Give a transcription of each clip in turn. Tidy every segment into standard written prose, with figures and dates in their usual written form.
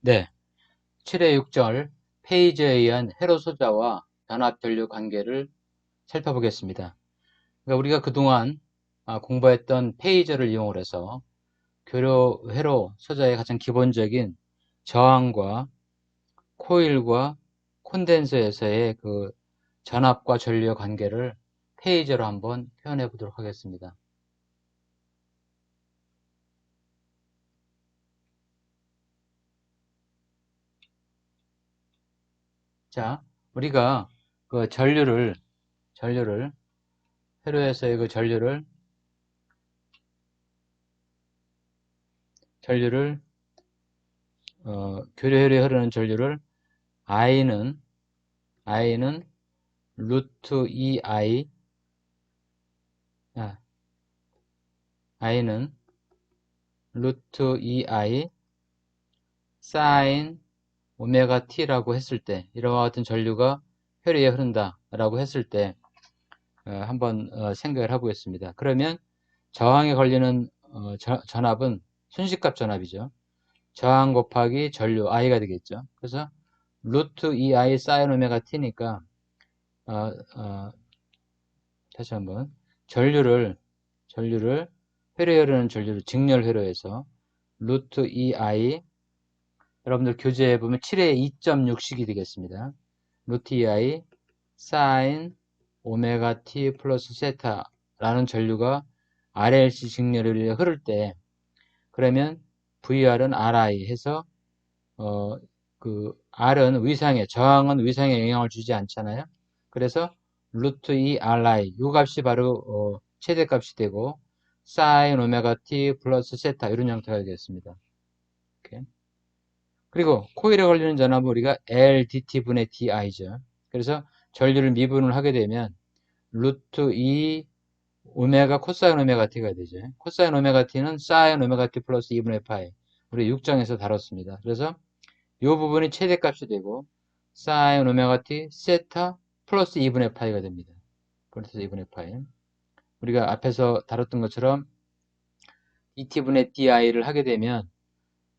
네, 7회 6절 페이지에 의한 회로 소자와 변압 전류 관계를 살펴보겠습니다. 그러니까 우리가 그동안 공부했던 페이저를 이용을 해서 교류 회로 소자의 가장 기본적인 저항과 코일과 콘덴서에서의 그 전압과 전류의 관계를 페이저로 한번 표현해 보도록 하겠습니다. 자, 우리가 그 전류를 회로에서의 그 전류를 교류회로에 흐르는 전류를 I는 루트 2I, I는 루트 2I 사인 오메가 t라고 했을 때, 이와 같은 전류가 회로에 흐른다라고 했을 때, 한번 생각을 해보겠습니다. 그러면 저항에 걸리는 전압은 순식값 전압이죠. 저항 곱하기 전류 I가 되겠죠. 그래서 루트 2I 사인 오메가 t니까 어, 어, 다시 한번 전류를 회로에 흐르는 전류를 직렬 회로에서 루트 2I, 여러분들 교재에 보면 7의 2.6식이 되겠습니다. 루트 2I 사인 오메가 t 플러스 세타라는 전류가 RLC 직렬 회로에 흐를 때, 그러면 VR은 RI 해서 그 R은 저항은 위상에 영향을 주지 않잖아요. 그래서 루트 2 RI 이 값이 바로 최대값이 되고 사인 오메가 t 플러스 세타 이런 형태가 되겠습니다. 이렇게. 그리고 코일에 걸리는 전압은 우리가 LDT분의 DI죠. 그래서 전류를 미분을 하게 되면 루트 2 오메가 코사인 오메가 t가 되죠. 코사인 오메가 t는 사인 오메가 t 플러스 2분의 파이. 우리 6장에서 다뤘습니다. 그래서 이 부분이 최대값이 되고 사인 오메가 t 세타 플러스 2분의 파이가 됩니다. 플러스 2분의 파이. 우리가 앞에서 다뤘던 것처럼 dt분의 di를 하게 되면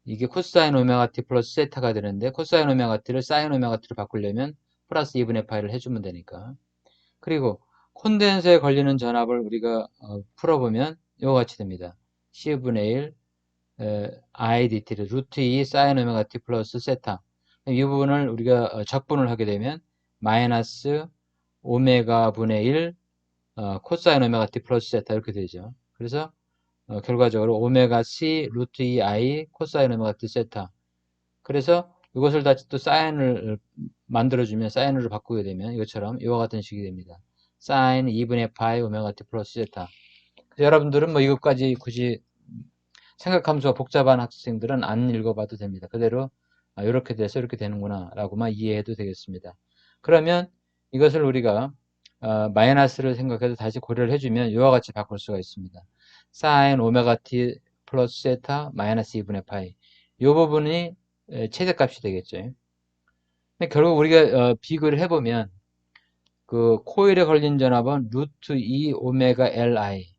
이게 코사인 오메가 t 플러스 세타가 되는데, 코사인 오메가 t를 사인 오메가 t로 바꾸려면 플러스 2분의 파이를 해주면 되니까. 그리고 콘덴서에 걸리는 전압을 우리가 풀어보면 이와 같이 됩니다. C분의 1 IDT를 루트 2 사인 오메가 t 플러스 세타, 이 부분을 우리가 적분을 하게 되면 마이너스 오메가 분의 1 코사인 오메가 t 플러스 세타 이렇게 되죠. 그래서 결과적으로 오메가 C 루트 2 I 코사인 오메가 t 세타. 그래서 이것을 다시 또 사인을 만들어주면, 사인으로 바꾸게 되면 이것처럼 이와 같은 식이 됩니다. 사인 2분의 파이 오메가 t 플러스 세타. 여러분들은 뭐 이것까지 굳이 생각함수가 복잡한 학생들은 안 읽어봐도 됩니다. 그대로 이렇게 돼서 이렇게 되는구나 라고만 이해해도 되겠습니다. 그러면 이것을 우리가 마이너스를 생각해서 다시 고려를 해주면 이와 같이 바꿀 수가 있습니다. 사인 오메가 t 플러스 세타 마이너스 2분의 파이, 이 부분이 최대값이 되겠죠. 근데 결국 우리가 비교를 해보면 그 코일에 걸린 전압은 루트 2 오메가 li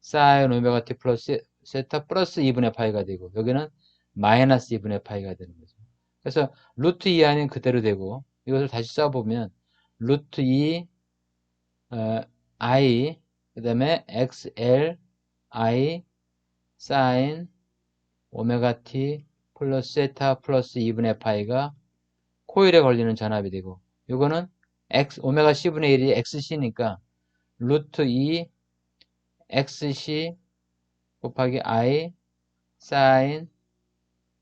사인 오메가 t 플러스 세타 플러스 2분의 파이가 되고, 여기는 마이너스 2분의 파이가 되는 거죠. 그래서 루트 2 i는 그대로 되고, 이것을 다시 써보면 루트 2 i 그 다음에 xl i 사인 오메가 t 플러스 세타 플러스 2분의 파이가 코일에 걸리는 전압이 되고, 이거는 오메가 c분의 1이 xc니까 루트 2 xc 곱하기 i 사인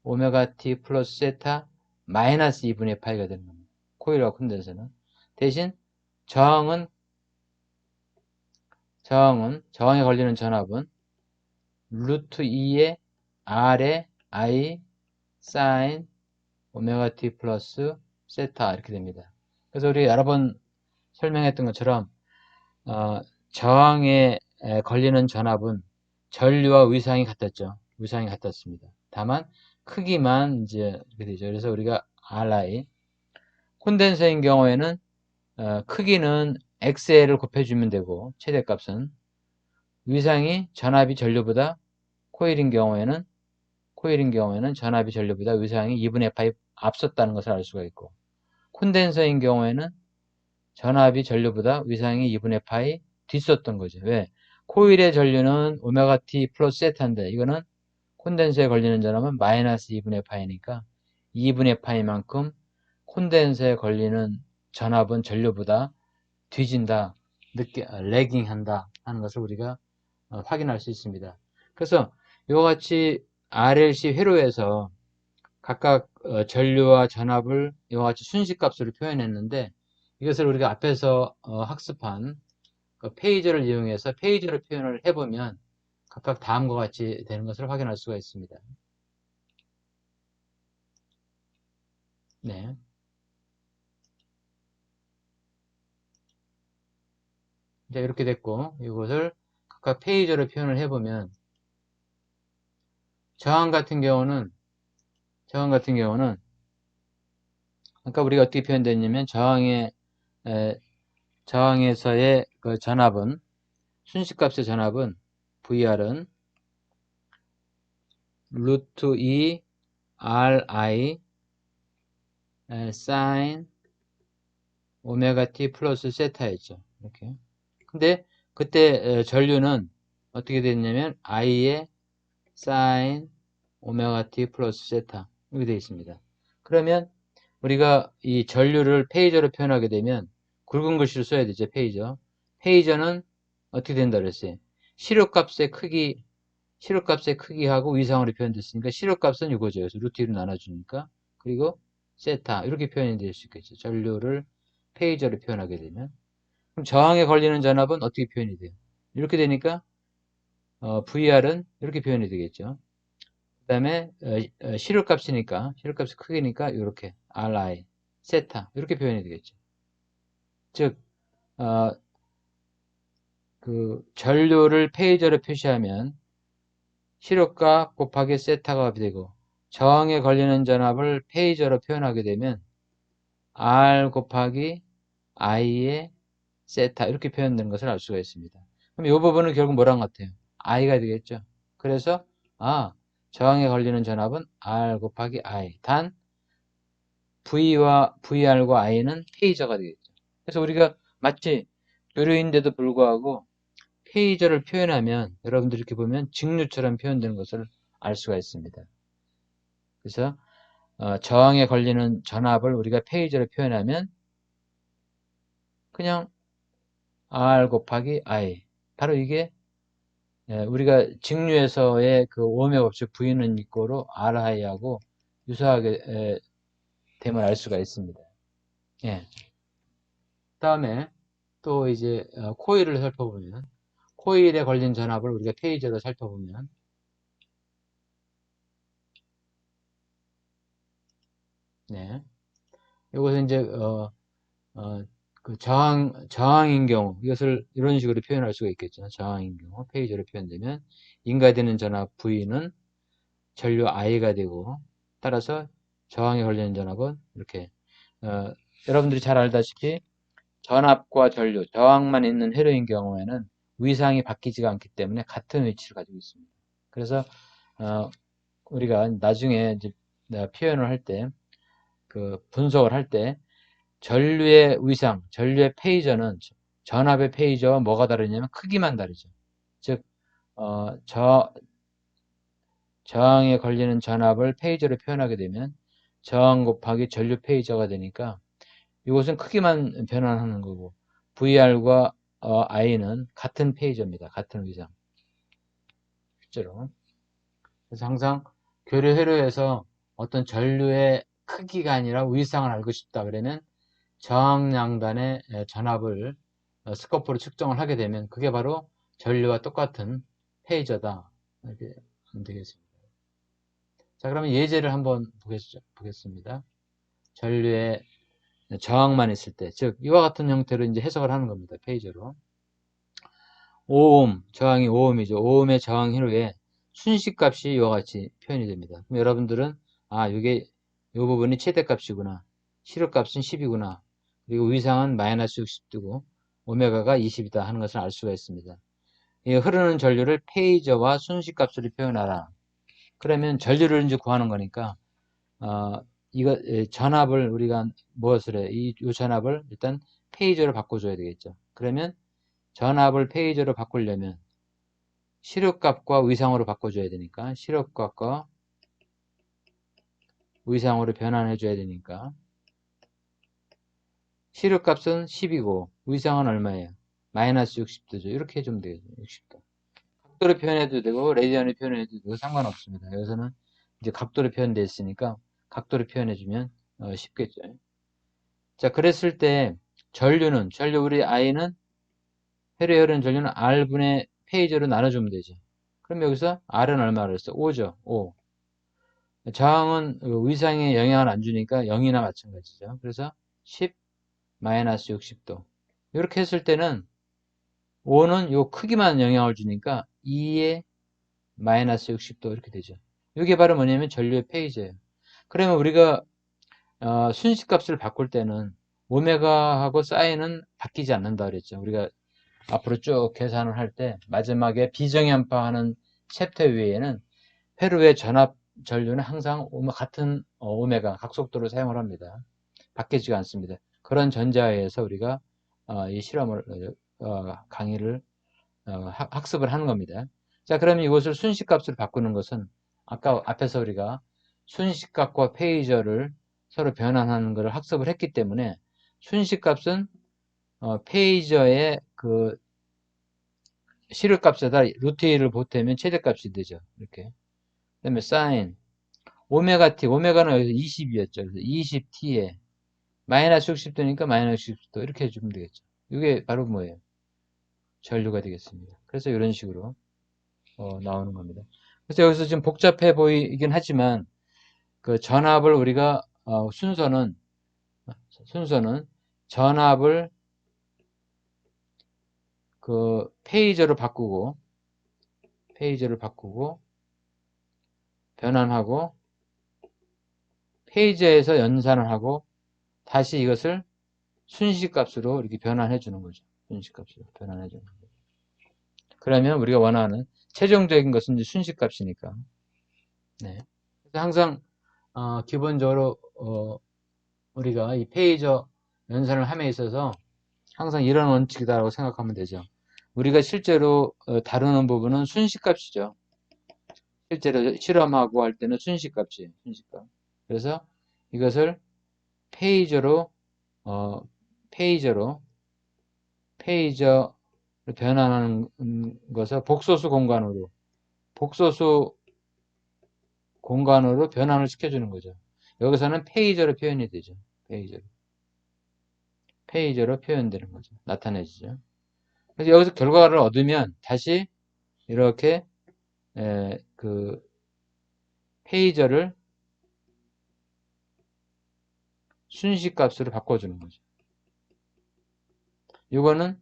오메가 t 플러스 세타 마이너스 2분의 파이가 되는 겁니다. 코일과 콘덴서는. 대신 저항에 걸리는 전압은 루트 2의 r의 i 사인 오메가 t 플러스 세타 이렇게 됩니다. 그래서 우리 여러 번 설명했던 것처럼 저항에 걸리는 전압은 전류와 위상이 같았죠. 위상이 같았습니다. 다만 크기만 이제 이렇게 되죠. 그래서 우리가 RI, 콘덴서인 경우에는 크기는 XL을 곱해주면 되고, 최대값은 위상이 전압이 전류보다 코일인 경우에는 코일인 경우에는 전압이 전류보다 위상이 2분의 파이 앞섰다는 것을 알 수가 있고, 콘덴서인 경우에는 전압이 전류보다 위상이 2분의 파이 뒤섰던 거죠. 왜? 코일의 전류는 오메가 t 플러스 세타인데 이거는 콘덴서에 걸리는 전압은 마이너스 2분의 파이니까 2분의 파이만큼 콘덴서에 걸리는 전압은 전류보다 뒤진다, 레깅한다 하는 것을 우리가 확인할 수 있습니다. 그래서 이와 같이 RLC 회로에서 각각 전류와 전압을 이와 같이 순식값으로 표현했는데, 이것을 우리가 앞에서 학습한 그 페이저를 이용해서 페이저를 표현을 해보면 각각 다음과 같이 되는 것을 확인할 수가 있습니다. 네. 이제 이렇게 됐고, 이것을 각각 페이저로 표현을 해보면, 저항 같은 경우는 아까 우리가 어떻게 표현됐냐면 저항에서의 그 전압은, 순식값의 전압은 VR은 루트 2 RI sin 오메가 t 플러스 세타였죠. 이렇게. 근데 그때 전류는 어떻게 됐냐면 I의 sin 오메가 t 플러스 세타 이렇게 되어 있습니다. 그러면 우리가 이 전류를 페이저로 표현하게 되면 굵은 글씨로 써야 되죠. 페이저는 어떻게 된다 그랬어요? 시료값의 크기하고 위상으로 표현됐으니까 시료값은 이거죠. 그래서 루트 2로 나눠주니까. 그리고 세타 이렇게 표현이 될 수 있겠죠. 전류를 페이저로 표현하게 되면. 그럼 저항에 걸리는 전압은 어떻게 표현이 돼요? 이렇게 되니까 VR은 이렇게 표현이 되겠죠. 그 다음에 시료값이 크기니까 이렇게 RI, 세타 이렇게 표현이 되겠죠. 즉 그 전류를 페이저로 표시하면 시료값 곱하기 세타가 되고, 저항에 걸리는 전압을 페이저로 표현하게 되면 R 곱하기 I의 세타 이렇게 표현되는 것을 알 수가 있습니다. 그럼 이 부분은 결국 뭐랑 같아요? I가 되겠죠. 그래서 저항에 걸리는 전압은 R 곱하기 I. 단 VR과 I는 페이저가 되겠죠. 그래서 우리가 마치 교류인데도 불구하고 페이저를 표현하면 여러분들 이렇게 보면 직류처럼 표현되는 것을 알 수가 있습니다. 그래서 저항에 걸리는 전압을 우리가 페이저로 표현하면 그냥 R 곱하기 I. 바로 이게 우리가 직류에서의 그 오음의 법칙 V는 이꼬로 RI하고 유사하게 됨을 알 수가 있습니다. 예. 다음에 또 이제 코일을 살펴보면, 코일에 걸린 전압을 우리가 페이저로 살펴보면, 네. 이것은 이제 그 저항인 경우, 이것을 이런 식으로 표현할 수가 있겠죠. 저항인 경우, 페이저로 표현되면, 인가되는 전압 V는 전류 I가 되고, 따라서 저항에 걸리는 전압은 이렇게, 여러분들이 잘 알다시피, 전압과 전류, 저항만 있는 회로인 경우에는 위상이 바뀌지가 않기 때문에 같은 위치를 가지고 있습니다. 그래서, 우리가 나중에 이제 표현을 할 때, 그 분석을 할 때, 전류의 위상, 전류의 페이저는 전압의 페이저와 뭐가 다르냐면 크기만 다르죠. 즉, 저항에 걸리는 전압을 페이저로 표현하게 되면 저항 곱하기 전류 페이저가 되니까 이것은 크기만 변환하는 거고, VR과 I는 같은 페이저입니다. 같은 위상. 실제로. 그래서 항상 교류 회로에서 어떤 전류의 크기가 아니라 위상을 알고 싶다 그러면 저항양단의 전압을 스코프로 측정을 하게 되면 그게 바로 전류와 똑같은 페이저다. 이렇게 하면 되겠습니다. 자, 그러면 예제를 한번 보겠습니다. 전류의 저항만 있을 때, 즉 이와 같은 형태로 이제 해석을 하는 겁니다. 페이저로. 5옴, 저항이 5옴이죠. 5옴의 저항 회로에 순식값이 이와 같이 표현이 됩니다. 그럼 여러분들은 이게 이 부분이 최대값이구나. 시료값은 10이구나. 그리고 위상은 마이너스 60 뜨고 오메가가 20이다 하는 것을 알 수가 있습니다. 이 흐르는 전류를 페이저와 순식값으로 표현하라. 그러면 전류를 이제 구하는 거니까, 이거, 전압을 우리가 무엇을 해? 이 전압을 일단 페이저로 바꿔줘야 되겠죠. 그러면 전압을 페이저로 바꾸려면 시력값과 위상으로 바꿔줘야 되니까, 시력값과 위상으로 변환해줘야 되니까, 시력값은 10이고, 위상은 얼마예요? 마이너스 60도죠. 이렇게 해주면 되겠죠. 60도. 각도로 표현해도 되고, 레디안으로 표현해도 되고, 상관없습니다. 여기서는 이제 각도로 표현되어 있으니까, 각도로 표현해주면 쉽겠죠. 자, 그랬을 때, 전류 우리 I는, 회로에 흐르는 전류는 R분의 페이저로 나눠주면 되죠. 그럼 여기서 R은 얼마를 했어? 5죠. 5. 저항은 위상에 영향을 안 주니까 0이나 마찬가지죠. 그래서 10 마이너스 60도. 이렇게 했을 때는 5는 요 크기만 영향을 주니까 2의 마이너스 60도 이렇게 되죠. 이게 바로 뭐냐면 전류의 페이저예요. 그러면 우리가 순식값을 바꿀 때는 오메가하고 사인은 바뀌지 않는다 그랬죠. 우리가 앞으로 쭉 계산을 할 때 마지막에 비정연파하는 챕터 위에는 회로의 전압 전류는 항상 같은 오메가 각속도를 사용을 합니다. 바뀌지가 않습니다. 그런 전제하에서 우리가 이 실험을 강의를 학습을 하는 겁니다. 자, 그러면 이것을 순식값으로 바꾸는 것은 아까 앞에서 우리가 순식값과 페이저를 서로 변환하는 것을 학습을 했기 때문에 순식값은 페이저의 그 시력값에다 루트 2를 보태면 최대값이 되죠. 이렇게. 그다음에 사인 오메가 t 오메가는 여기서 20이었죠. 그래서 20t에 마이너스 60도니까 마이너스 60도 이렇게 해주면 되겠죠. 이게 바로 뭐예요? 전류가 되겠습니다. 그래서 이런 식으로 나오는 겁니다. 그래서 여기서 좀 복잡해 보이긴 하지만 그 전압을 우리가 순서는 전압을 그 페이저로 바꾸고 변환하고 페이저에서 연산을 하고 다시 이것을 순식값으로 이렇게 변환해 주는 거죠. 순식값으로 변환해 주는 거죠. 그러면 우리가 원하는 최종적인 것은 이제 순식값이니까. 네. 그래서 항상 기본적으로 우리가 이 페이저 연산을 함에 있어서 항상 이런 원칙이다라고 생각하면 되죠. 우리가 실제로 다루는 부분은 순식값이죠. 실제로 실험하고 할 때는 순식값이에요. 순식값. 그래서 이것을 페이저로 어, 페이저로 변환하는 것을 복소수 공간으로 변환을 시켜주는 거죠. 여기서는 페이저로 표현이 되죠. 페이저로 표현되는 거죠. 나타내지죠. 그래서 여기서 결과를 얻으면 다시 이렇게 그 페이저를 순식값으로 바꿔주는 거죠. 이거는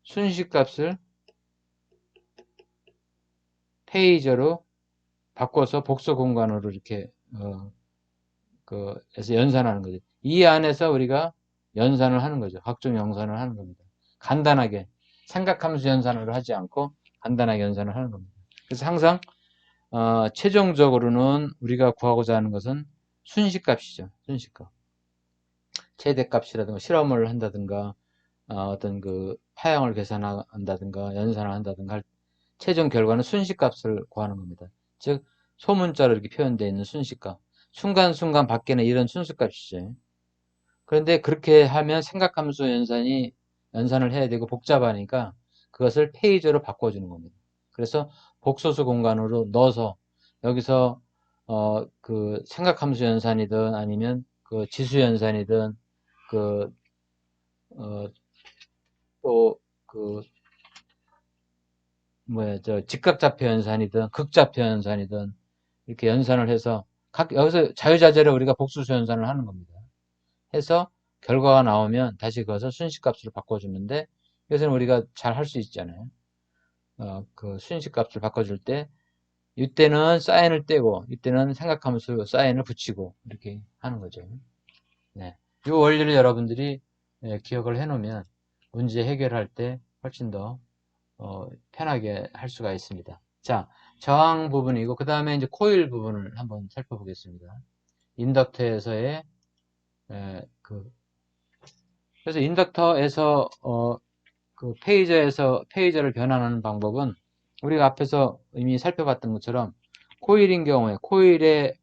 순식값을 페이저로 바꿔서 복소 공간으로 이렇게 해서 연산하는 거죠. 이 안에서 우리가 연산을 하는 거죠. 각종 연산을 하는 겁니다. 간단하게 삼각함수 연산으로 하지 않고 간단하게 연산을 하는 겁니다. 그래서 항상 최종적으로는 우리가 구하고자 하는 것은 순식값이죠. 순식값. 최대값이라든가 실험을 한다든가 어떤 그 파형을 계산한다든가 연산을 한다든가 할 최종 결과는 순식값을 구하는 겁니다. 즉 소문자로 이렇게 표현되어 있는 순식값. 순간순간 바뀌는 이런 순식값이죠. 그런데 그렇게 하면 생각함수 연산을 해야 되고 복잡하니까 그것을 페이저로 바꿔주는 겁니다. 그래서 복소수 공간으로 넣어서 여기서 그 생각함수 연산이든 아니면 그 지수 연산이든 그 또 그 뭐야 저 직각좌표 연산이든 극좌표 연산이든 이렇게 연산을 해서 여기서 자유자재로 우리가 복수수 연산을 하는 겁니다. 해서 결과가 나오면 다시 그것을 순식값으로 바꿔주는데 이것은 우리가 잘 할 수 있잖아요. 그 순식값을 바꿔줄 때 이때는 사인을 떼고 이때는 생각하면서 사인을 붙이고 이렇게 하는 거죠. 네. 이 원리를 여러분들이 기억을 해 놓으면 문제 해결할 때 훨씬 더 편하게 할 수가 있습니다. 자, 저항 부분이고, 그 다음에 이제 코일 부분을 한번 살펴보겠습니다. 인덕터에서의, 그래서 인덕터에서, 그 페이저를 변환하는 방법은 우리가 앞에서 이미 살펴봤던 것처럼 코일인 경우에 코일의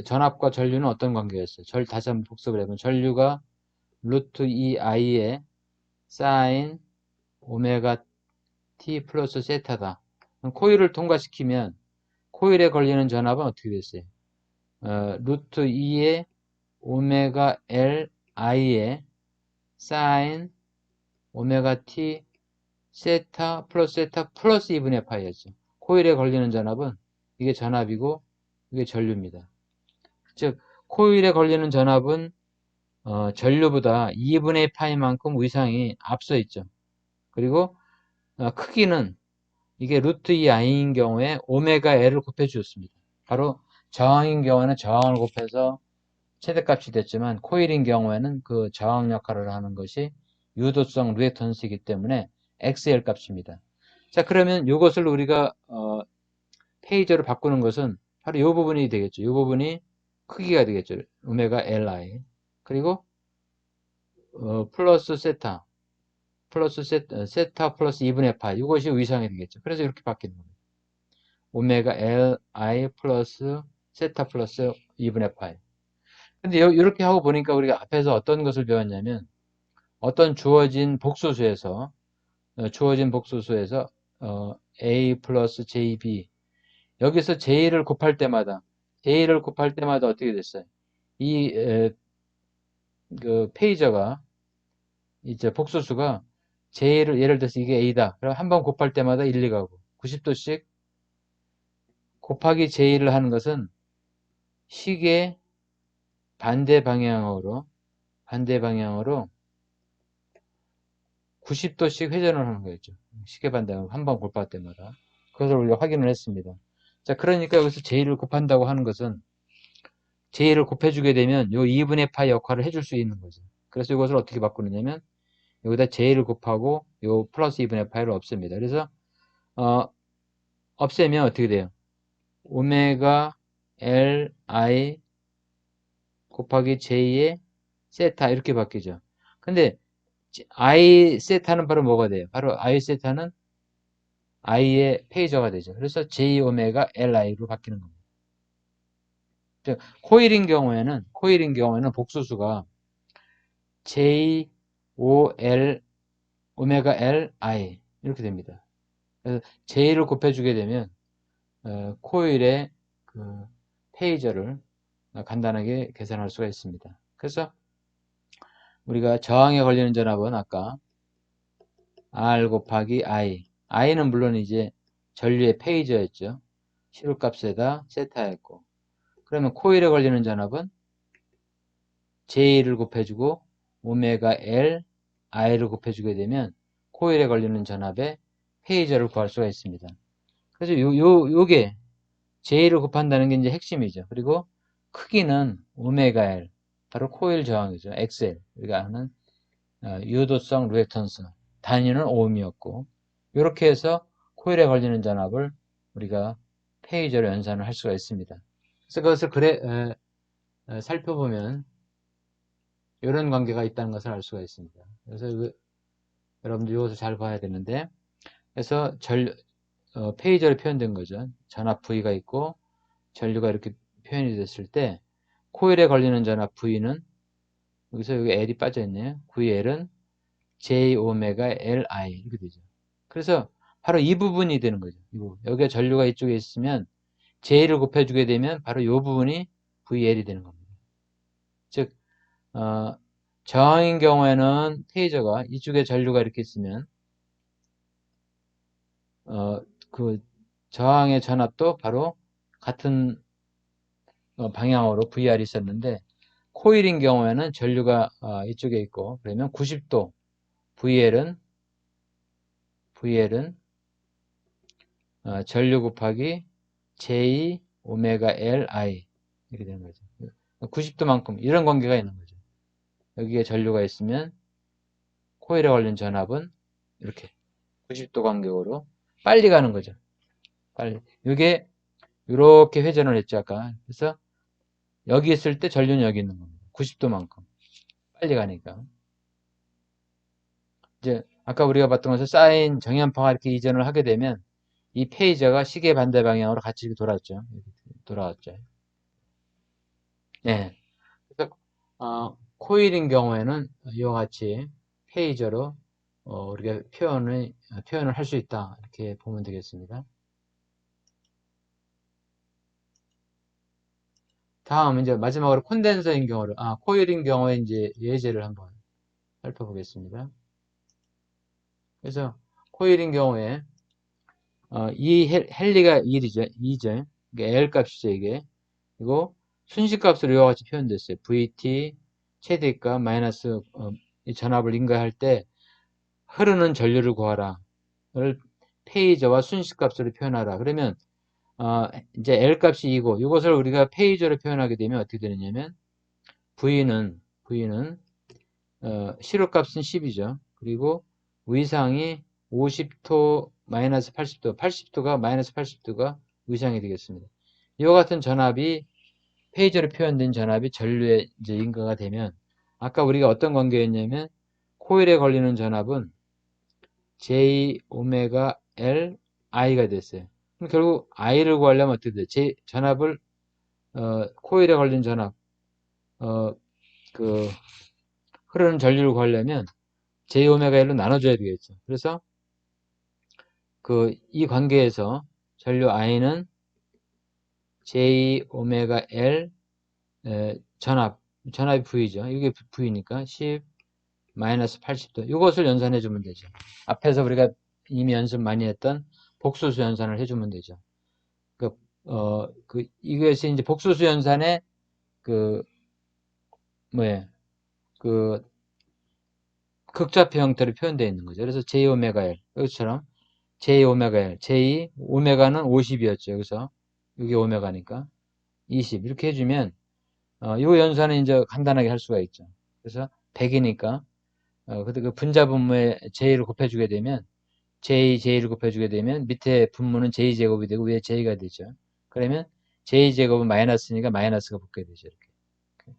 전압과 전류는 어떤 관계였어요? 다시 한번 복습을 해보면 전류가 루트 2i의 사인 오메가 t 플러스 세타다. 코일을 통과시키면 코일에 걸리는 전압은 어떻게 됐어요? 루트 2의 오메가 L i의 사인 오메가 t 세타 플러스 2분의 파이였죠. 코일에 걸리는 전압은 이게 전압이고 이게 전류입니다. 즉 코일에 걸리는 전압은 전류보다 2분의 파이만큼 위상이 앞서 있죠. 그리고 크기는 이게 루트 2i인 경우에 오메가 L을 곱해 주었습니다. 바로 저항인 경우에는 저항을 곱해서 최대값이 됐지만 코일인 경우에는 그 저항 역할을 하는 것이 유도성 리액턴스이기 때문에 XL 값입니다. 자, 그러면 이것을 우리가 페이저로 바꾸는 것은 바로 이 부분이 되겠죠. 이 부분이 크기가 되겠죠. 오메가 Li. 그리고 플러스 세타 플러스 2분의 파 이것이 위상이 되겠죠. 그래서 이렇게 바뀌는 겁니다. 오메가 Li 플러스 세타 플러스 2분의 파이. 근데 이렇게 하고 보니까 우리가 앞에서 어떤 것을 배웠냐면 어떤 주어진 복소수에서 A 플러스 JB 여기서 J를 곱할 때마다 어떻게 됐어요? 그 페이저가 이제 복소수가 J를 예를 들어서 이게 A다. 그럼 한 번 곱할 때마다 1, 2가고 90도씩 곱하기 J를 하는 것은 시계 반대 방향으로 90도씩 회전을 하는 거였죠. 시계 반대로 한 번 곱할 때마다. 그것을 우리가 확인을 했습니다. 자, 그러니까 여기서 J를 곱한다고 하는 것은 J를 곱해주게 되면 요 2분의 파이 역할을 해줄 수 있는 거죠. 그래서 이것을 어떻게 바꾸느냐면 여기다 J를 곱하고 요 플러스 2분의 파이를 없앱니다. 그래서 없애면 어떻게 돼요? 오메가 L I 곱하기 J의 세타 이렇게 바뀌죠. 근데 I 세타는 바로 뭐가 돼요? 바로 I 세타는 I의 페이저가 되죠. 그래서 J 오메가 Li로 바뀌는 겁니다. 코일인 경우에는 복소수가 J O L 오메가 L I 이렇게 됩니다. 그래서 J를 곱해주게 되면 코일의 그 페이저를 간단하게 계산할 수가 있습니다. 그래서 우리가 저항에 걸리는 전압은 아까 R 곱하기 I는 물론 이제 전류의 페이저였죠. 시루값에다 세타였고 그러면 코일에 걸리는 전압은 J를 곱해주고 오메가 L I를 곱해주게 되면 코일에 걸리는 전압의 페이저를 구할 수가 있습니다. 그래서 요게 J를 곱한다는 게 이제 핵심이죠. 그리고 크기는 오메가 L 바로 코일 저항이죠. XL 우리가 아는 유도성 리액턴스 단위는 오음이었고 이렇게 해서 코일에 걸리는 전압을 우리가 페이저로 연산을 할 수가 있습니다. 그래서 그것을 살펴보면 이런 관계가 있다는 것을 알 수가 있습니다. 그래서 여러분들 이것을 잘 봐야 되는데 그래서 페이저로 표현된 거죠. 전압 V가 있고 전류가 이렇게 표현이 됐을 때 코일에 걸리는 전압 V는 여기서 여기 L이 빠져 있네요. VL은 J 오메가 Li 이렇게 되죠. 그래서 바로 이 부분이 되는 거죠. 여기가 전류가 이쪽에 있으면 J를 곱해주게 되면 바로 이 부분이 VL이 되는 겁니다. 즉 저항인 경우에는 페이저가 이쪽에 전류가 이렇게 있으면 그 저항의 전압도 바로 같은 방향으로 VR이 있었는데 코일인 경우에는 전류가 이쪽에 있고 그러면 90도 VL은 전류 곱하기 J 오메가 Li 이렇게 되는 거죠. 90도만큼 이런 관계가 있는 거죠. 여기에 전류가 있으면 코일에 걸린 전압은 이렇게 90도 간격으로 빨리 가는 거죠. 빨리. 이게 이렇게 회전을 했죠, 아까. 그래서 여기 있을 때 전류는 여기 있는 겁니다. 90도만큼. 빨리 가니까. 이제 아까 우리가 봤던 것은 사인 정연파가 이렇게 이전을 하게 되면 이 페이저가 시계 반대 방향으로 같이 돌았죠. 돌아왔죠. 네. 그래서 코일인 경우에는 이와 같이 페이저로 우리가 표현을 할 수 있다. 이렇게 보면 되겠습니다. 다음 이제 마지막으로 콘덴서인 경우를 코일인 경우에 이제 예제를 한번 살펴보겠습니다. 그래서 코일인 경우에 이 헨리가 1이죠. 2죠. 이게 L 값이죠, 이게. 그리고 순식값으로 이와 같이 표현됐어요. VT 최대값 마이너스 이 전압을 인가할 때 흐르는 전류를 구하라를 페이저와 순식값으로 표현하라. 그러면 이제 L 값이 2고 이것을 우리가 페이저로 표현하게 되면 어떻게 되느냐면 V는 시료값은 10이죠. 그리고 위상이 50도 마이너스 80도 80도가 마이너스 80도가 위상이 되겠습니다. 이와 같은 전압이 페이저로 표현된 전압이 전류에 이제 인가가 되면 아까 우리가 어떤 관계였냐면 코일에 걸리는 전압은 J 오메가 L I가 됐어요. 그럼 결국 I를 구하려면 어떻게 돼? 전압을 코일에 걸린 전압 그 흐르는 전류를 구하려면 J 오메가 L로 나눠줘야 되겠죠. 그래서 이 관계에서 전류 I는 J 오메가 L 전압이 V죠. 이게 V니까 10 마이너스 80도. 이것을 연산해 주면 되죠. 앞에서 우리가 이미 연습 많이 했던 복소수 연산을 해주면 되죠. 이것이 이제 복소수 연산의 뭐예, 그, 극좌표 형태로 표현되어 있는 거죠. 그래서 J 오메가 L. 여기처럼 J 오메가 L. J 오메가는 50이었죠. 여기서 이게 오메가니까 20. 이렇게 해주면, 이 연산은 이제 간단하게 할 수가 있죠. 그래서 100이니까, 그 분자 분모에 J를 곱해주게 되면, J를 곱해주게 되면, 밑에 분모는 J제곱이 되고, 위에 J가 되죠. 그러면 J제곱은 마이너스니까 마이너스가 붙게 되죠. 이렇게.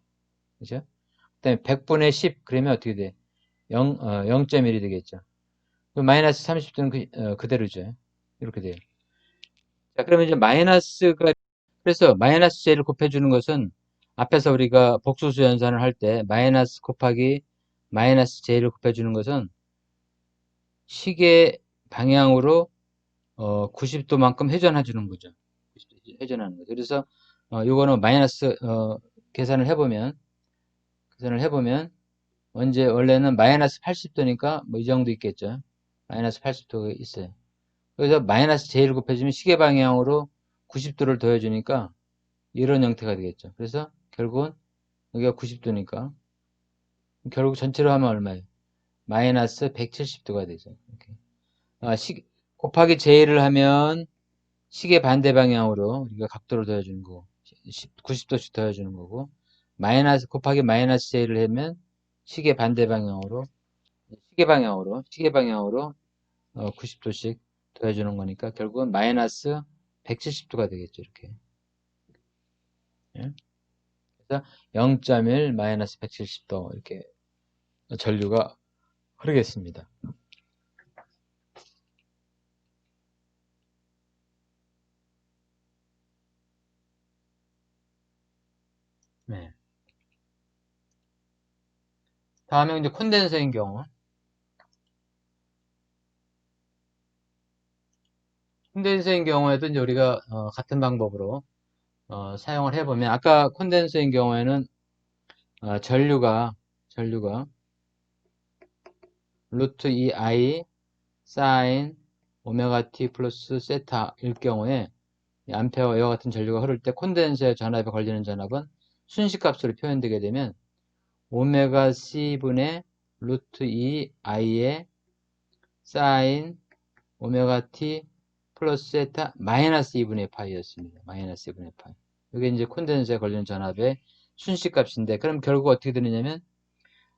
그죠? 그 다음에 100분의 10, 그러면 어떻게 돼? 0.1이 되겠죠. 마이너스 30도는 그대로죠. 이렇게 돼요. 자, 그러면 이제 그래서 마이너스 J를 곱해주는 것은 앞에서 우리가 복소수 연산을 할 때 마이너스 곱하기 마이너스 J를 곱해주는 것은 시계 방향으로 90도만큼 회전해 주는 거죠. 90도 회전하는 거죠. 그래서 요거는 마이너스 계산을 해보면 원래는 마이너스 80도니까 뭐 이 정도 있겠죠. 마이너스 80도가 있어요. 그래서 마이너스 J를 곱해주면 시계 방향으로 90도를 더해주니까 이런 형태가 되겠죠. 그래서 결국은 여기가 90도니까 결국 전체로 하면 얼마예요? 마이너스 170도가 되죠. 이렇게. 곱하기 J를 하면 시계 반대 방향으로 우리가 각도를 더해주는 거고 90도씩 더해주는 거고 곱하기 마이너스 J를 하면 시계 반대 방향으로 시계 방향으로 90도씩 더해주는 거니까 결국은 마이너스 170도가 되겠죠. 이렇게. 예? 그래서 0.1 마이너스 170도 이렇게 전류가 흐르겠습니다. 네. 다음에 이제 콘덴서인 경우. 콘덴서인 경우에도 이제 우리가 같은 방법으로 사용을 해보면 아까 콘덴서인 경우에는 전류가 루트 2i 사인 오메가 t 플러스 세타일 경우에 암페어 이와 같은 전류가 흐를 때 콘덴서의 전압에 걸리는 전압은 순식값으로 표현되게 되면 오메가 c분의 루트 2i의 사인 오메가 t 플러스 세타 마이너스 2분의 파이였습니다. 마이너스 2분의 파이. 이게 이제 콘덴서에 걸리는 전압의 순식값인데 그럼 결국 어떻게 되느냐면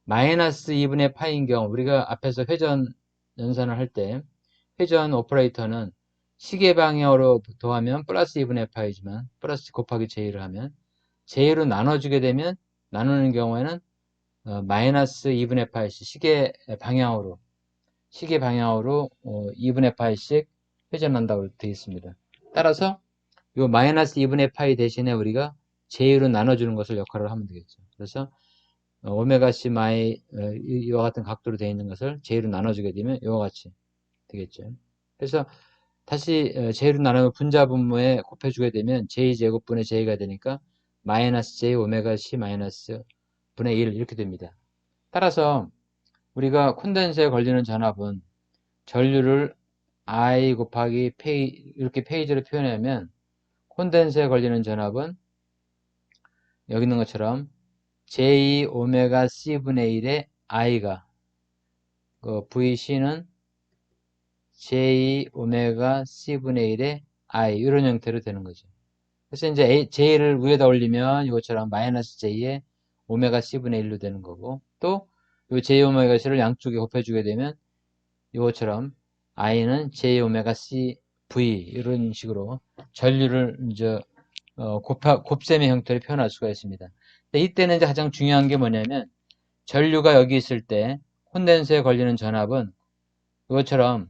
마이너스 2분의 파이인 경우 우리가 앞에서 회전 연산을 할 때 회전 오퍼레이터는 시계 방향으로 더하면 플러스 2분의 파이지만 플러스 곱하기 j 를 하면 j로 나눠주게 되면 나누는 경우에는 마이너스 2분의 파이씩 시계 방향으로 2분의 파이씩 회전한다고 되어 있습니다. 따라서 이 마이너스 2분의 파이 대신에 우리가 j로 나눠주는 것을 역할을 하면 되겠죠. 그래서 오메가 c 이와 같은 각도로 되어 있는 것을 j로 나눠주게 되면 이와 같이 되겠죠. 그래서 다시 j로 나누면 분자 분모에 곱해주게 되면 j제곱분의 j가 되니까 마이너스 j 오메가 c 마이너스 분의 1 이렇게 됩니다. 따라서 우리가 콘덴서에 걸리는 전압은 전류를 I 곱하기 이렇게 페이지로 표현하면 콘덴서에 걸리는 전압은 여기 있는 것처럼 j 오메가 c분의 1의 I가 VC는 j 오메가 c분의 1의 I 이런 형태로 되는 거죠. 그래서 이제 j를 위에다 올리면 이것처럼 마이너스 j의 오메가 c분의 1로 되는 거고 또 이 j 오메가 c를 양쪽에 곱해주게 되면 이것처럼 i는 j 오메가 c v 이런 식으로 전류를 이제 곱셈의 형태로 표현할 수가 있습니다. 이때는 이제 가장 중요한 게 뭐냐면 전류가 여기 있을 때 콘덴서에 걸리는 전압은 이것처럼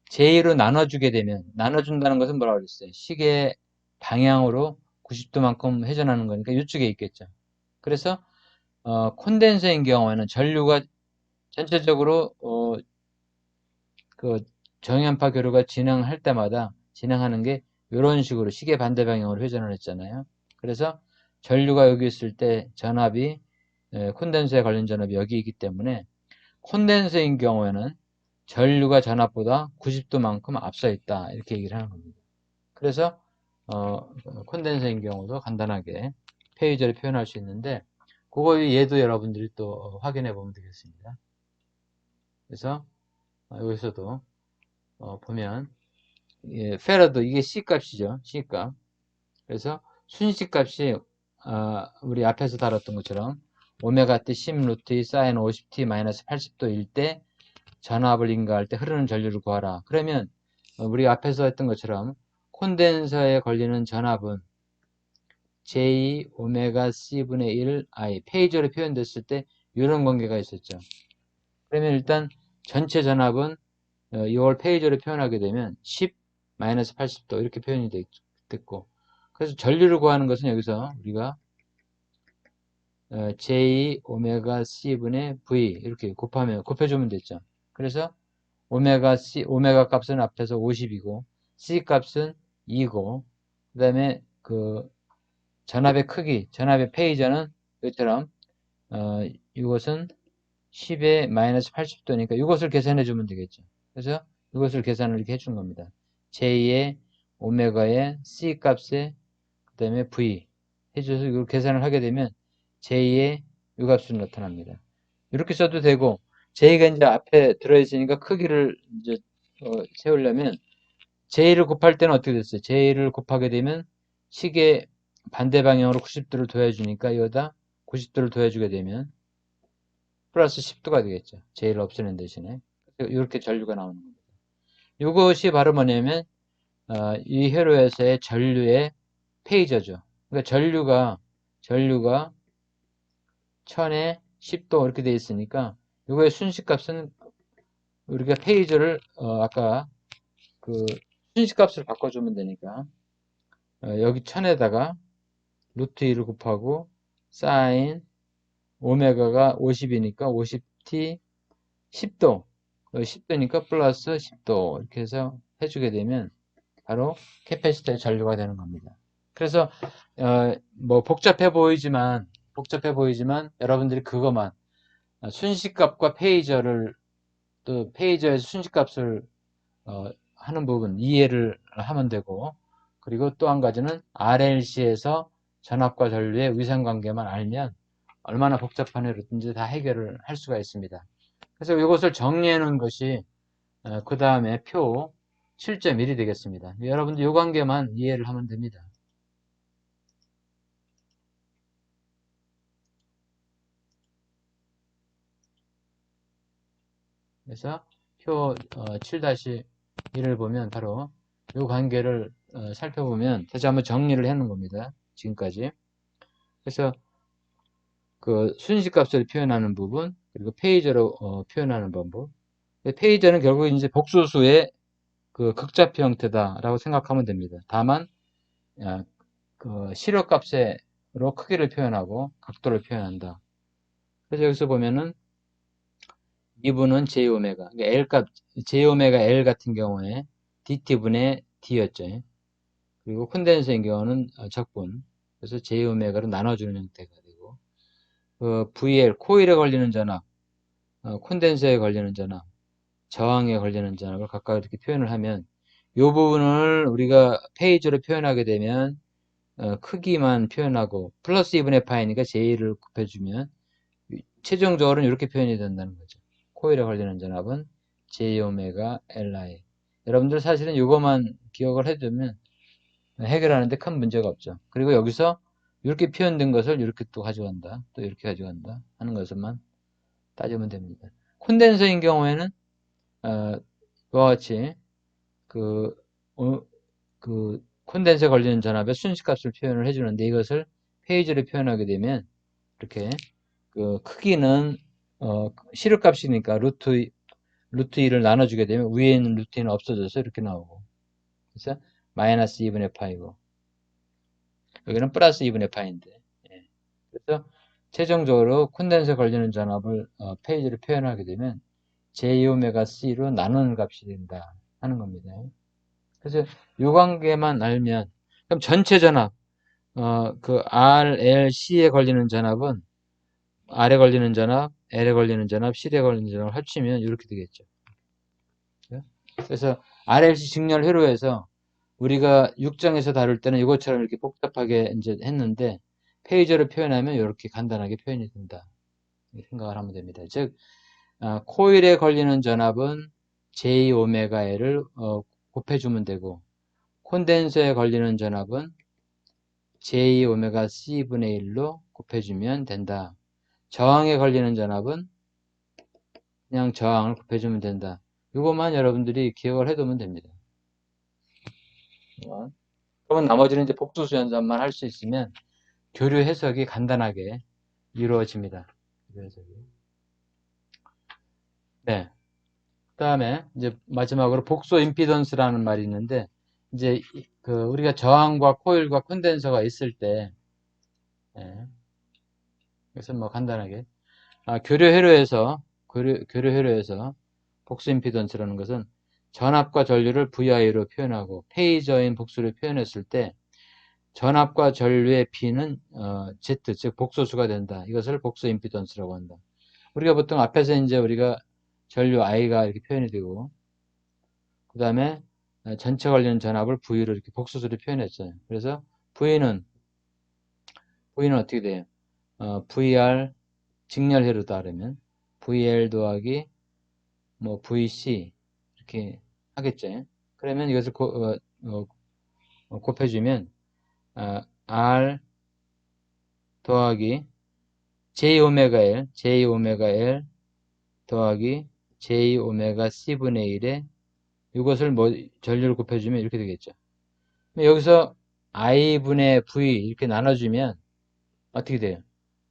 J로 나눠주게 되면 나눠준다는 것은 뭐라고 그랬어요? 시계 방향으로 90도만큼 회전하는 거니까 이쪽에 있겠죠. 그래서 콘덴서인 경우에는 전류가 전체적으로 그 정연파 교류가 진행할 때마다 진행하는 게 이런 식으로 시계 반대 방향으로 회전을 했잖아요. 그래서 전류가 여기 있을 때 전압이 콘덴서에 걸린 전압이 여기 있기 때문에 콘덴서인 경우에는 전류가 전압보다 90도만큼 앞서 있다 이렇게 얘기를 하는 겁니다. 그래서 콘덴서인 경우도 간단하게 페이저를 표현할 수 있는데 그거 얘도 여러분들이 또 확인해 보면 되겠습니다. 그래서 여기서도 보면 페러드 이게 C 값이죠. C 값. 그래서 순식 값이 우리 앞에서 다뤘던 것처럼 오메가 t 10 루트 2 사인 50t 마이너스 80도일 때 전압을 인가할 때 흐르는 전류를 구하라. 그러면 우리 앞에서 했던 것처럼 콘덴서에 걸리는 전압은 J 오메가 C분의 1 I 페이저로 표현됐을 때 이런 관계가 있었죠. 그러면 일단 전체 전압은 이걸 페이저로 표현하게 되면 10 마이너스 80도 이렇게 표현이 됐고 그래서 전류를 구하는 것은 여기서 우리가 J 오메가 C분의 V 이렇게 곱해주면 됐죠. 그래서 오메가 값은 앞에서 50이고 C 값은 2고 그 다음에 그 전압의 크기, 전압의 페이저는 이것처럼 이것은 10의 마이너스 80도니까 이것을 계산해 주면 되겠죠. 그래서 이것을 계산을 이렇게 해준 겁니다. J의 오메가의 C 값에 그 다음에 V 해줘서 이걸 계산을 하게 되면 J의 이 값으로 나타납니다. 이렇게 써도 되고 J가 이제 앞에 들어있으니까 크기를 이제 세우려면 J를 곱할 때는 어떻게 됐어요? J를 곱하게 되면 시계 반대 방향으로 90도를 더해주니까 여기다 90도를 더해주게 되면 플러스 10도가 되겠죠. J를 없애는 대신에 이렇게 전류가 나오는 겁니다. 이것이 바로 뭐냐면 이 회로에서의 전류의 페이저죠. 그러니까 전류가 1000에 10도 이렇게 되어 있으니까 이거의 순식값은 우리가 페이저를 아까 그 순식값을 바꿔주면 되니까 여기 1000에다가 루트 2를 곱하고 사인 오메가가 50이니까 50t 10도 10도니까 플러스 10도 이렇게 해서 해주게 되면 바로 캐패시터의 전류가 되는 겁니다. 그래서 뭐 복잡해 보이지만 여러분들이 그것만 순식값과 페이저를 또 페이저에서 순식값을 하는 부분 이해를 하면 되고 그리고 또 한 가지는 RLC에서 전압과 전류의 위상관계만 알면 얼마나 복잡한 애로든지 다 해결을 할 수가 있습니다. 그래서 이것을 정리해 놓은 것이 그 다음에 표 7.1이 되겠습니다. 여러분들 이 관계만 이해를 하면 됩니다. 그래서 표 7-1을 보면 바로 이 관계를 살펴보면 다시 한번 정리를 해 놓은 겁니다. 지금까지. 그래서 그 순식값을 표현하는 부분, 그리고 페이저로 표현하는 방법. 페이저는 결국 이제 복소수의 그 극좌표 형태다라고 생각하면 됩니다. 다만 그 시력값으로 크기를 표현하고 각도를 표현한다. 그래서 여기서 보면은 미분은 J오메가, 그러니까 L 값, J오메가 L 같은 경우에 DT분의 D였죠. 그리고 콘덴서인 경우는 적분. 그래서 J오메가로 나눠주는 형태가 되고, VL, 코일에 걸리는 전압, 콘덴서에 걸리는 전압, 저항에 걸리는 전압을 각각 이렇게 표현을 하면, 이 부분을 우리가 페이지로 표현하게 되면, 크기만 표현하고, 플러스 2분의 파이니까 J를 곱해주면, 최종적으로는 이렇게 표현이 된다는 거죠. 코일에 걸리는 전압은 J오메가 Li. 여러분들 사실은 이것만 기억을 해두면 해결하는데 큰 문제가 없죠. 그리고 여기서 이렇게 표현된 것을 이렇게 또 가져간다. 또 이렇게 가져간다. 하는 것만 따지면 됩니다. 콘덴서인 경우에는 그와 같이 그, 콘덴서에 걸리는 전압의 순식값을 표현을 해주는데 이것을 페이지로 표현하게 되면 이렇게 그 크기는 시력값이니까 루트 2를 나눠주게 되면 위에 있는 루트 2는 없어져서 이렇게 나오고 그래서 마이너스 2분의 파이고 여기는 플러스 2분의 파인데 예. 그래서 최종적으로 콘덴서에 걸리는 전압을 페이지로 표현하게 되면 J오메가 C로 나누는 값이 된다 하는 겁니다. 그래서 이 관계만 알면 그럼 전체 전압 그 RLC에 걸리는 전압은 R에 걸리는 전압, L에 걸리는 전압, C에 걸리는 전압을 합치면 이렇게 되겠죠. 그래서 RLC 직렬 회로에서 우리가 6장에서 다룰 때는 이것처럼 이렇게 복잡하게 이제 했는데 페이저로 표현하면 이렇게 간단하게 표현이 된다. 생각을 하면 됩니다. 즉 코일에 걸리는 전압은 J 오메가 L을 곱해주면 되고 콘덴서에 걸리는 전압은 J 오메가 C분의 1로 곱해주면 된다. 저항에 걸리는 전압은 그냥 저항을 곱해주면 된다. 이것만 여러분들이 기억을 해두면 됩니다. 그러면 나머지는 이제 복수수 연산만 할 수 있으면 교류 해석이 간단하게 이루어집니다. 교류 해석이. 네. 그 다음에 이제 마지막으로 복소 임피던스라는 말이 있는데 이제 그 우리가 저항과 코일과 콘덴서가 있을 때 예. 그래서 뭐 간단하게 교류 회로에서 복수 임피던스라는 것은 전압과 전류를 VI로 표현하고 페이저인 복수를 표현했을 때 전압과 전류의 P는 Z, 즉 복소수가 된다. 이것을 복수 임피던스라고 한다. 우리가 보통 앞에서 이제 우리가 전류 I가 이렇게 표현이 되고 그 다음에 전체 걸리는 전압을 V로 이렇게 복소수로 표현했어요. 그래서 V는 어떻게 돼요? VR 직렬회로 따르면 VL 더하기 뭐 VC 이렇게 하겠죠. 그러면 이것을 곱해주면 R 더하기 J 오메가 L 더하기 J 오메가 C분의 1에 이것을 뭐 전류를 곱해주면 이렇게 되겠죠. 여기서 I분의 V 이렇게 나눠주면 어떻게 돼요?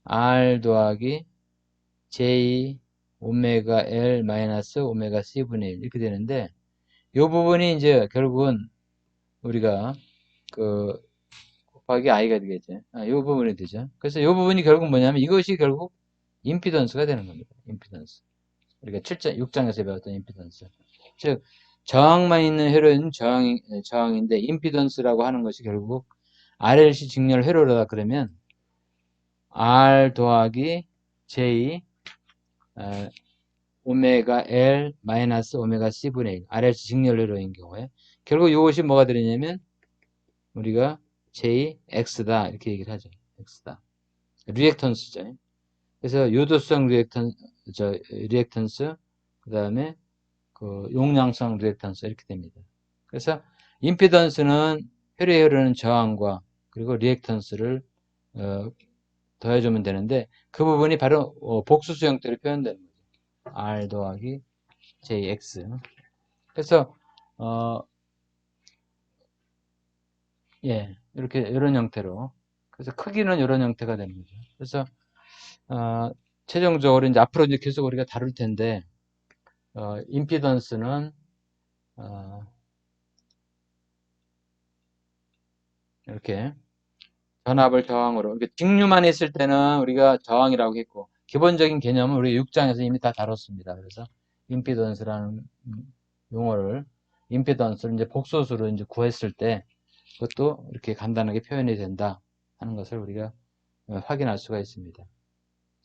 R 더하기 J 오메가 L 마이너스 오메가 C분의 1 이렇게 되는데 이 부분이 이제 결국은 우리가 그 곱하기 I가 되겠죠. 이 부분이 되죠. 그래서 이 부분이 결국 뭐냐면 이것이 결국 임피던스가 되는 겁니다. 임피던스. 우리가 7장, 6장에서 배웠던 임피던스. 즉, 저항만 있는 회로는 저항인데, 임피던스라고 하는 것이 결국 RLC 직렬 회로다 그러면, R 더하기 J, 오메가 L 마이너스 오메가 C분의 1, RLC 직렬 회로인 경우에, 결국 이것이 뭐가 되느냐면, 우리가 J, X다. 이렇게 얘기를 하죠. X다. 리액턴스죠. 그래서 유도성 리액턴스, 그 다음에 그 용량성 리액턴스 이렇게 됩니다. 그래서 임피던스는 혈액에 흐르는 저항과 그리고 리액턴스를 더해주면 되는데 그 부분이 바로 복수수 형태로 표현되는 거죠. R 더하기 JX. 그래서 예, 이렇게 이런 형태로. 그래서 크기는 이런 형태가 되는 거죠. 그래서 어, 최종적으로 이제 앞으로 이제 계속 우리가 다룰 텐데 임피던스는 이렇게 전압을 저항으로 이렇게 직류만 있을 때는 우리가 저항이라고 했고 기본적인 개념은 우리 6장에서 이미 다 다뤘습니다. 그래서 임피던스라는 용어를 임피던스를 이제 복소수로 이제 구했을 때 그것도 이렇게 간단하게 표현이 된다 하는 것을 우리가 확인할 수가 있습니다.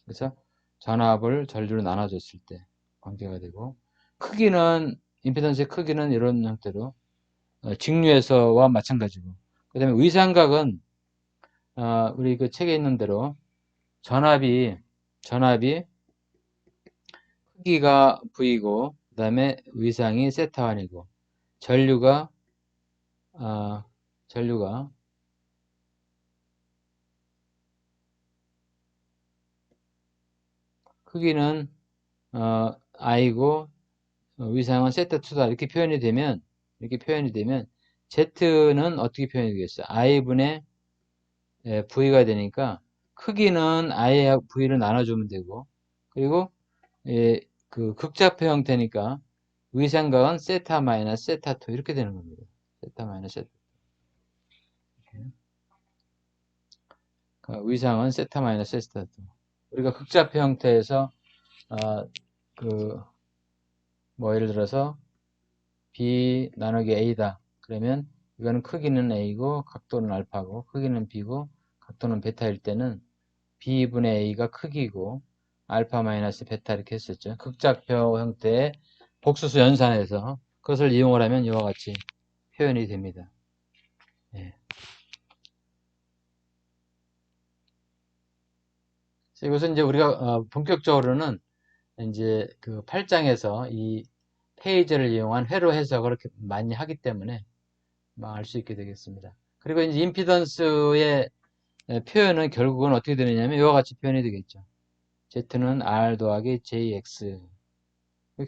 그래서 전압을 전류로 나눠줬을 때 관계가 되고 크기는 임피던스의 크기는 이런 형태로 직류에서와 마찬가지고 그 다음에 위상각은 우리 그 책에 있는 대로 전압이 크기가 V고 그 다음에 위상이 세타1이고 전류가 전류가 크기는 I고 위상은 세타2다 이렇게 표현이 되면 Z는 어떻게 표현이 되겠어요? I분의 V가 되니까 크기는 I하고 V를 나눠주면 되고 그리고 그 극좌표 형태니까 위상각은 세타 마이너스 세타2 이렇게 되는 겁니다. 세타 마이너스 세타. 위상은 세타 마이너스 세타2. 우리가 극좌표 형태에서 예를 들어서 B 나누기 A다. 그러면 이거는 크기는 A고 각도는 알파고 크기는 B고 각도는 베타일 때는 B분의 A가 크기고 알파 마이너스 베타 이렇게 했었죠. 극좌표 형태의 복수수 연산에서 그것을 이용을 하면 이와 같이 표현이 됩니다. 예. 이것은 이제 우리가 본격적으로는 이제 그 8장에서 이 페이지를 이용한 회로 해석을 그렇게 많이 하기 때문에 알 수 있게 되겠습니다. 그리고 이제 임피던스의 표현은 결국은 어떻게 되느냐면 이와 같이 표현이 되겠죠. Z는 R 더하기 JX.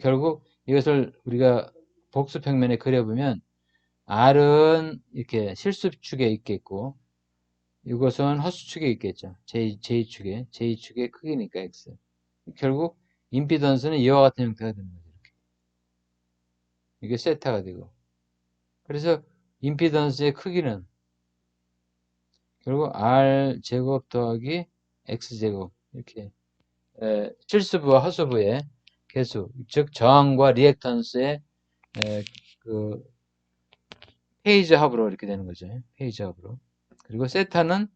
결국 이것을 우리가 복수평면에 그려보면 R은 이렇게 실수축에 있겠고 이것은 허수축에 있겠죠. J축의 크기니까 X. 결국 임피던스는 이와 같은 형태가 되는 거죠. 이렇게. 이게 세타가 되고. 그래서 임피던스의 크기는 결국 R 제곱 더하기 X 제곱 이렇게 실수부와 허수부의 개수, 즉 저항과 리액턴스의 그 페이지 합으로 이렇게 되는 거죠. 페이지 합으로. 그리고 세타는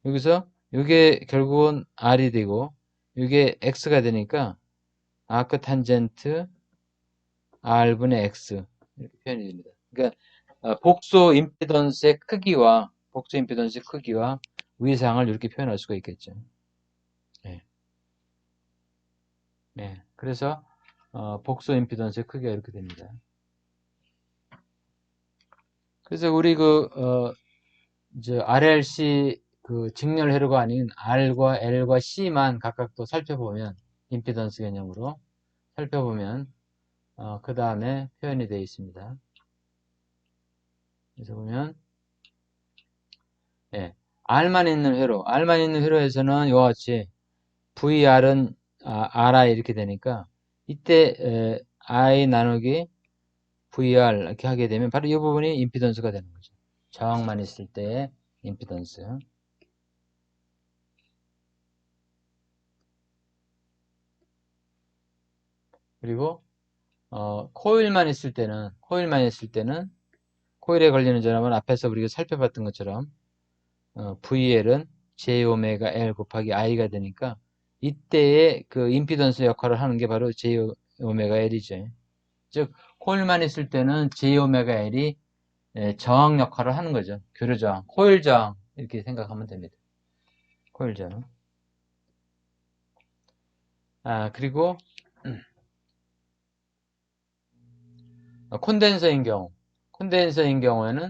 여기서 이게 결국은 R이 되고 이게 X가 되니까 아크 탄젠트 R분의 X 이렇게 표현이 됩니다. 그러니까 복소 임피던스의 크기와 위상을 이렇게 표현할 수가 있겠죠. 네. 네. 그래서 복소 임피던스의 크기가 이렇게 됩니다. 그래서 우리 이제 RLC 직렬 회로가 아닌 R과 L과 C만 각각 또 살펴보면 임피던스 개념으로 살펴보면 그 다음에 표현이 되어 있습니다. 그래서 보면 R만 있는 회로에서는 이와 같이 VR은 RI 이렇게 되니까 이때 I 나누기 VR 이렇게 하게 되면 바로 이 부분이 임피던스가 되는 거죠. 저항만 있을 때의 임피던스. 그리고 코일만 있을 때는 코일에 걸리는 전압은 앞에서 우리가 살펴봤던 것처럼 VL은 J오메가 L 곱하기 I가 되니까 이때의 그 임피던스 역할을 하는 게 바로 J오메가 L이죠. 즉 코일만 있을 때는 J오메가 L이 저항 역할을 하는 거죠. 교류 저항, 코일 저항 이렇게 생각하면 됩니다. 코일 저항. 그리고 콘덴서인 경우에는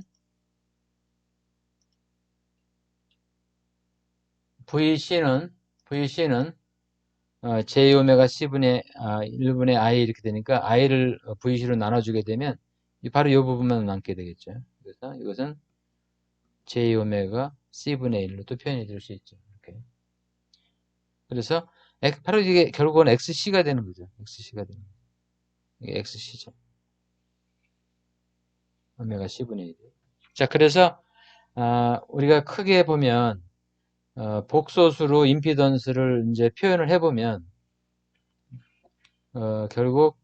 VC는 J오메가 C분의 1분의 I 이렇게 되니까 I를 VC로 나눠주게 되면 바로 이 부분만 남게 되겠죠. 그래서 이것은 J 오메가 C분의 1로 또 표현이 될 수 있죠. 이렇게. 그래서 바로 이게 결국은 XC가 되는 거죠. XC가 되는 거죠. 이게 XC죠. 오메가 C분의 1. 자, 그래서 우리가 크게 보면 복소수로 임피던스를 이제 표현을 해보면 결국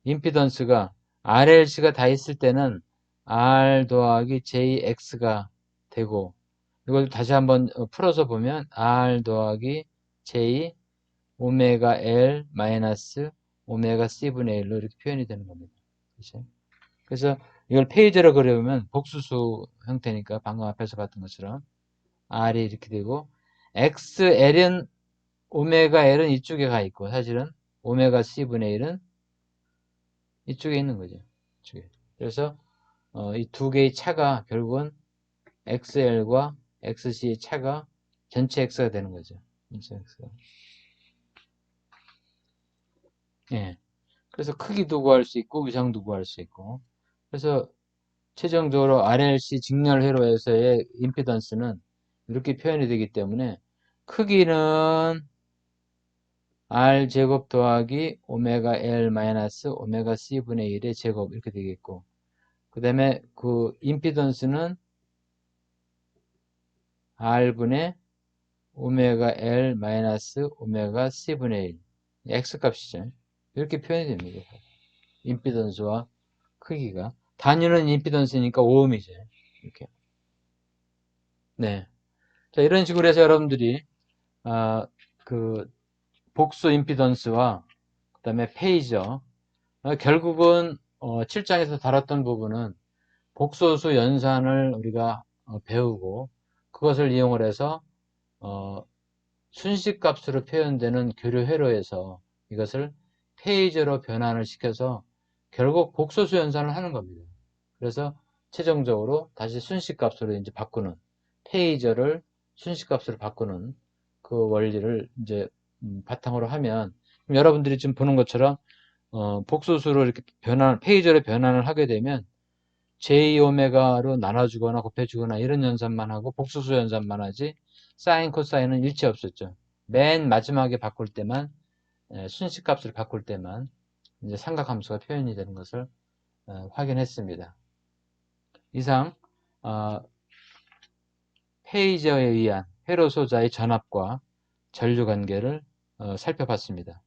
임피던스가 RLC가 다 있을 때는 R 더하기 JX가 되고 이걸 다시 한번 풀어서 보면 R 더하기 J 오메가 L 마이너스 오메가 C분의 1로 이렇게 표현이 되는 겁니다. 그렇죠? 그래서 이걸 페이지로 그려보면 복수수 형태니까 방금 앞에서 봤던 것처럼 R이 이렇게 되고 XL은 오메가 L은 이쪽에 가 있고 사실은 오메가 C분의 1은 이쪽에 있는 거죠. 이쪽에. 그래서 이 두 개의 차가 결국은 XL과 XC의 차가 전체 X가 되는 거죠. 전체 X가. 예. 그래서 크기도 구할 수 있고 위상도 구할 수 있고 그래서 최종적으로 RLC 직렬 회로에서의 임피던스는 이렇게 표현이 되기 때문에 크기는 R제곱 더하기 오메가 L 마이너스 오메가 C분의 1의 제곱 이렇게 되겠고 그 다음에 그 임피던스는 R분의 오메가 L 마이너스 오메가 C분의 1 X값이죠. 이렇게 표현이 됩니다. 임피던스와 크기가 단위는 임피던스니까 오음이죠. 이렇게. 네. 자, 이런 식으로 해서 여러분들이 그 복수 임피던스와 그 다음에 페이저 결국은 7장에서 다뤘던 부분은 복소수 연산을 우리가 배우고 그것을 이용을 해서 순식값으로 표현되는 교류 회로에서 이것을 페이저로 변환을 시켜서 결국 복소수 연산을 하는 겁니다. 그래서 최종적으로 다시 순식값으로 이제 바꾸는 페이저를 순식값으로 바꾸는 그 원리를 이제 바탕으로 하면 여러분들이 지금 보는 것처럼 복소수로 이렇게 페이저로 변환을 하게 되면 J오메가로 나눠주거나 곱해주거나 이런 연산만 하고 복소수 연산만 하지 사인 코사인은 일체 없었죠. 맨 마지막에 바꿀 때만 순식값을 바꿀 때만 이제 삼각함수가 표현이 되는 것을 확인했습니다. 이상 페이저에 의한 회로 소자의 전압과 전류 관계를 살펴봤습니다.